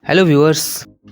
Hello viewers,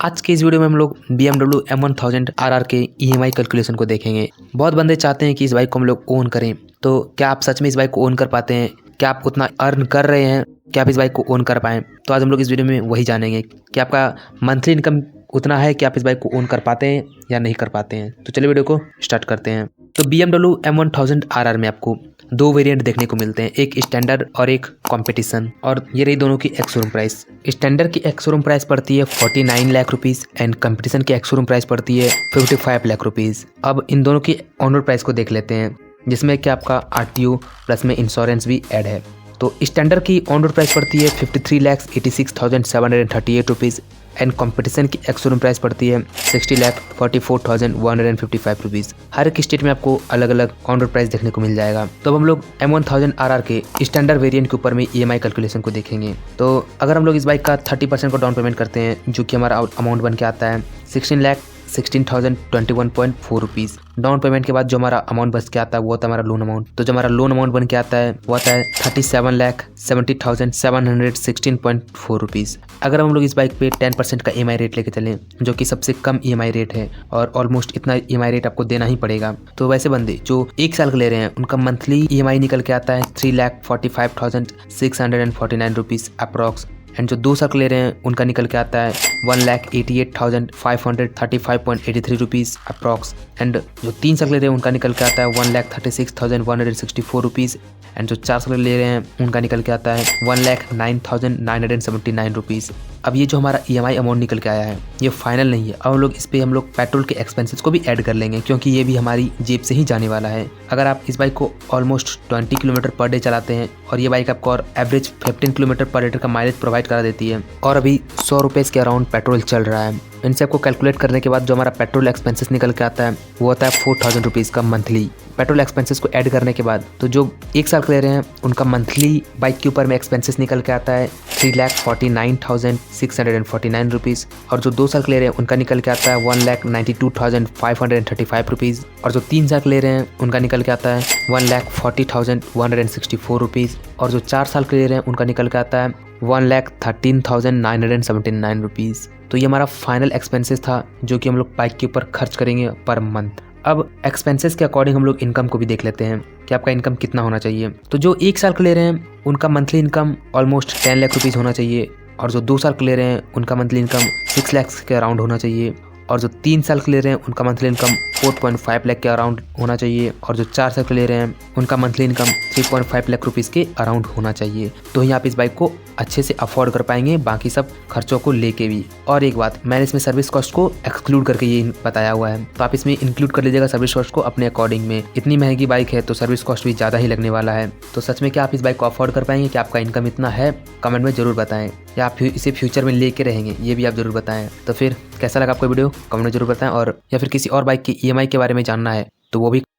आज के इस वीडियो में हम लोग BMW M1000 RR के EMI कैलकुलेशन को देखेंगे। बहुत बंदे चाहते हैं कि इस बाइक को हम लोग ओन करें, तो क्या आप सच में इस बाइक को ओन कर पाते हैं? क्या आप उतना अर्न कर रहे हैं? क्या आप इस बाइक को ओन कर पाएँ? तो आज हम लोग इस वीडियो में वही जानेंगे कि आपका मंथली इनकम उतना है कि आप इस बाइक को ओन कर पाते हैं या नहीं कर पाते हैं। तो चलिए वीडियो को स्टार्ट करते हैं। तो BMW M1000 RR में आपको दो वेरिएंट देखने को मिलते हैं, एक स्टैंडर्ड और एक कंपटीशन, और ये रही दोनों की एक्स शोरूम प्राइस। स्टैंडर्ड की एक्स शोरूम प्राइस पड़ती है 49 लाख रुपीज़ एंड कंपटीशन की एक्स शोरूम प्राइस पड़ती है 55 लाख रुपीज़। अब इन दोनों की ऑन रोड प्राइस को देख लेते हैं, जिसमें कि आपका RTO प्लस में इंश्योरेंस भी ऐड है। तो स्टैंडर्ड की ऑन रोड प्राइस पड़ती है 53,86,738 रुपीज़ एंड कंपटीशन की एक्स शोरूम प्राइस पड़ती है 60,44,155 रुपीज़। हर एक स्टेट में आपको अलग अलग ऑन रोड प्राइस देखने को मिल जाएगा। तो अब हम लोग M1000 RR के स्टैंडर्ड वेरिएंट के ऊपर में EMI कैलकुलेशन को देखेंगे। तो अगर हम लोग इस बाइक का 30% को डाउन पेमेंट करते हैं, जो कि हमारा अमाउंट बन के आता है 16,16,021.4 रुपीज़। डाउन पेमेंट के बाद जो हमारा अमाउंट बच के आता है वो होता है हमारा लोन अमाउंट। तो जो हमारा लोन अमाउंट बन के आता है वो आता है 37,70,716.4 रुपीज़। अगर हम लोग इस बाइक पे 10% का EMI रेट लेके चलें, जो कि सबसे कम EMI रेट है और ऑलमोस्ट इतना EMI रेट आपको देना ही पड़ेगा, तो वैसे बंदे जो 1 साल का ले रहे हैं उनका मंथली EMI निकल के आता है 3,45,649 रुपीज़ अप्रॉक्स। एंड जो 2 साल का ले रहे हैं उनका निकल के आता है 1,88,535.83 रुपीज़ अप्रॉक्स। एंड जो 3 साल ले रहे हैं उनका निकल के आता है 1,36,164 रुपीज़। एंड जो 4 साल ले रहे हैं उनका निकल के आता है 1,09,979 रुपीज़। अब ये जो हमारा EMI अमाउंट निकल के आया है ये फाइनल नहीं है। अब इस पे हम लोग पेट्रोल के एक्सपेंसेस को भी ऐड कर लेंगे, क्योंकि ये भी हमारी जेब से ही जाने वाला है। अगर आप इस बाइक को ऑलमोस्ट 20 किलोमीटर पर डे चलाते हैं और ये बाइक आपको और एवरेज 15 किलोमीटर पर लीटर का माइलेज प्रोवाइड करा देती है और अभी 100 रुपये के अराउंड पेट्रोल चल रहा है, इनसे आपको कैलकुलेट करने के बाद जो हमारा पेट्रोल एक्सपेंसेस निकल के आता है वो होता है 4,000 रुपीज़ का मंथली। पेट्रोल एक्सपेंसेस को ऐड करने के बाद तो जो 1 साल का ले रहे हैं उनका मंथली बाइक के ऊपर में एक्सपेंसेस निकल के आता है 3,49,649 रुपीज़। और जो 2 साल का ले रहे हैं उनका निकल के आता है 1,92,535 रुपीज़। और जो 3 साल का ले रहे हैं उनका निकल के आता है 1,40,164 रुपीज़। और जो 4 साल के ले रहे हैं उनका निकल के आता है 1,13,979 रुपीज़। तो ये हमारा फाइनल एक्सपेंसेस था जो कि हम लोग बाइक के ऊपर खर्च करेंगे पर मंथ। अब एक्सपेंसेस के अकॉर्डिंग हम लोग इनकम को भी देख लेते हैं कि आपका इनकम कितना होना चाहिए। तो जो 1 साल का ले रहे हैं उनका monthly income almost 10 lakh rupees होना चाहिए। और जो 2 साल का ले रहे हैं उनका मंथली इनकम 6 लाख के अराउंड होना चाहिए। और जो 3 साल का ले रहे हैं उनका मंथली इनकम 4.5 लाख के अराउंड होना चाहिए। और जो 4 साल का ले रहे हैं उनका मंथली इनकम 3.5 लाख रुपीज़ के अराउंड होना चाहिए। तो ही आप इस बाइक को अच्छे से अफोर्ड कर पाएंगे, बाकी सब खर्चों को लेके भी। और एक बात, मैंने इसमें सर्विस कॉस्ट को एक्सक्लूड करके ये बताया हुआ है, तो आप इसमें इंक्लूड कर लीजिएगा सर्विस कॉस्ट को अपने अकॉर्डिंग में। इतनी महंगी बाइक है तो सर्विस कॉस्ट भी ज़्यादा ही लगने वाला है। तो सच में क्या आप इस बाइक को अफोर्ड कर पाएंगे? कि आपका इनकम इतना है? कमेंट में ज़रूर बताएं। या आप इसे फ्यूचर में लेके रहेंगे, ये भी आप ज़रूर बताएं। तो फिर कैसा लगा आपको वीडियो कमेंट में ज़रूर बताएं। और या फिर किसी और बाइक की EMI के बारे में जानना है तो वो भी